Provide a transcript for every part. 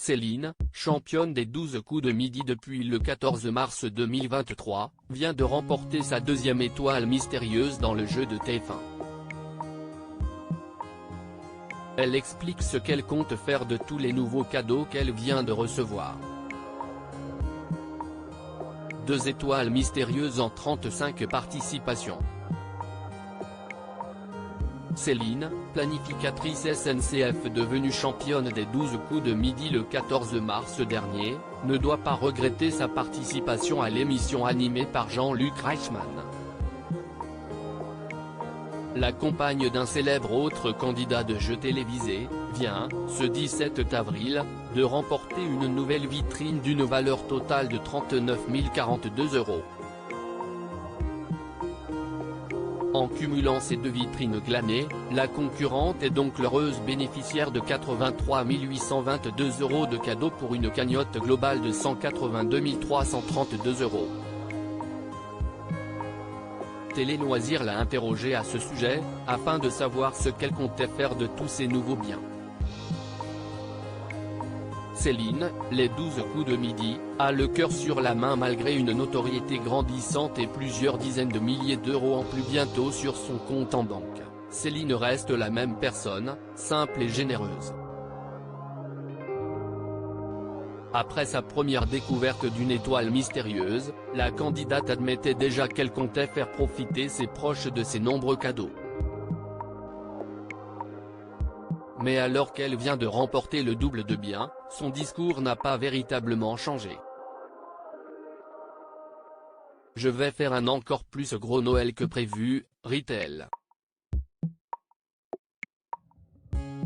Céline, championne des 12 coups de midi depuis le 14 mars 2023, vient de remporter sa deuxième étoile mystérieuse dans le jeu de TF1. Elle explique ce qu'elle compte faire de tous les nouveaux cadeaux qu'elle vient de recevoir. 2 étoiles mystérieuses en 35 participations. Céline, planificatrice SNCF devenue championne des 12 coups de midi le 14 mars dernier, ne doit pas regretter sa participation à l'émission animée par Jean-Luc Reichmann. La compagne d'un célèbre autre candidat de jeu télévisé, vient, ce 17 avril, de remporter une nouvelle vitrine d'une valeur totale de 39 042 €. En cumulant ces 2 vitrines glanées, la concurrente est donc l'heureuse bénéficiaire de 83 822 € de cadeaux pour une cagnotte globale de 182 332 €. Télé Loisirs l'a interrogée à ce sujet, afin de savoir ce qu'elle comptait faire de tous ces nouveaux biens. Céline, les 12 coups de midi, a le cœur sur la main malgré une notoriété grandissante et plusieurs dizaines de milliers d'euros en plus bientôt sur son compte en banque. Céline reste la même personne, simple et généreuse. Après sa première découverte d'une étoile mystérieuse, la candidate admettait déjà qu'elle comptait faire profiter ses proches de ses nombreux cadeaux. Mais alors qu'elle vient de remporter le double de biens, son discours n'a pas véritablement changé. « Je vais faire un encore plus gros Noël que prévu », rit-elle.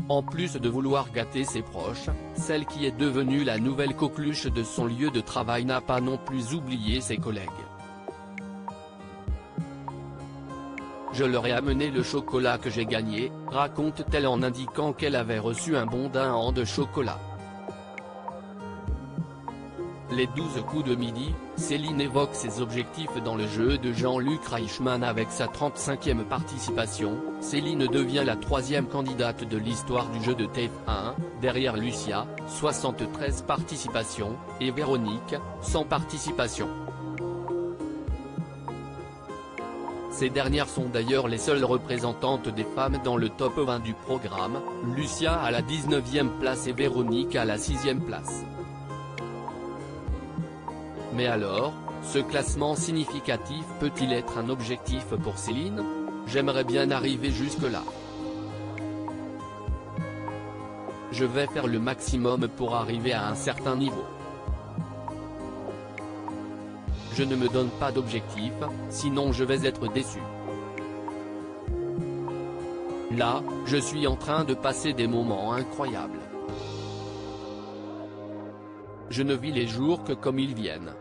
En plus de vouloir gâter ses proches, celle qui est devenue la nouvelle coqueluche de son lieu de travail n'a pas non plus oublié ses collègues. Je leur ai amené le chocolat que j'ai gagné, raconte-t-elle en indiquant qu'elle avait reçu un bon d'1 an de chocolat. Les 12 coups de midi, Céline évoque ses objectifs dans le jeu de Jean-Luc Reichmann avec sa 35e participation. Céline devient la 3e candidate de l'histoire du jeu de TF1, derrière Lucia, 73 participations, et Véronique, 100 participations. Ces dernières sont d'ailleurs les seules représentantes des femmes dans le top 20 du programme, Lucia à la 19e place et Véronique à la 6e place. Mais alors, ce classement significatif peut-il être un objectif pour Céline? J'aimerais bien arriver jusque-là. Je vais faire le maximum pour arriver à un certain niveau. Je ne me donne pas d'objectif, sinon je vais être déçu. Là, je suis en train de passer des moments incroyables. Je ne vis les jours que comme ils viennent.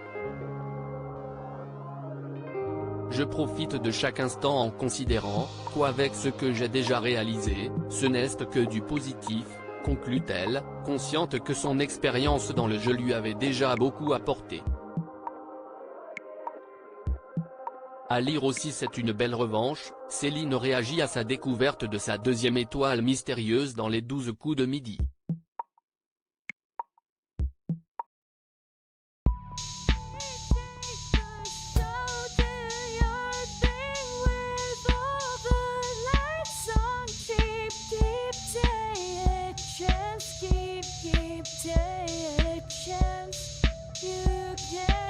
Je profite de chaque instant en considérant, qu'avec ce que j'ai déjà réalisé, ce n'est que du positif, conclut-elle, consciente que son expérience dans le jeu lui avait déjà beaucoup apporté. À lire aussi C'est une belle revanche, Céline réagit à sa découverte de sa 2e étoile mystérieuse dans les 12 coups de midi. Take a chance, you can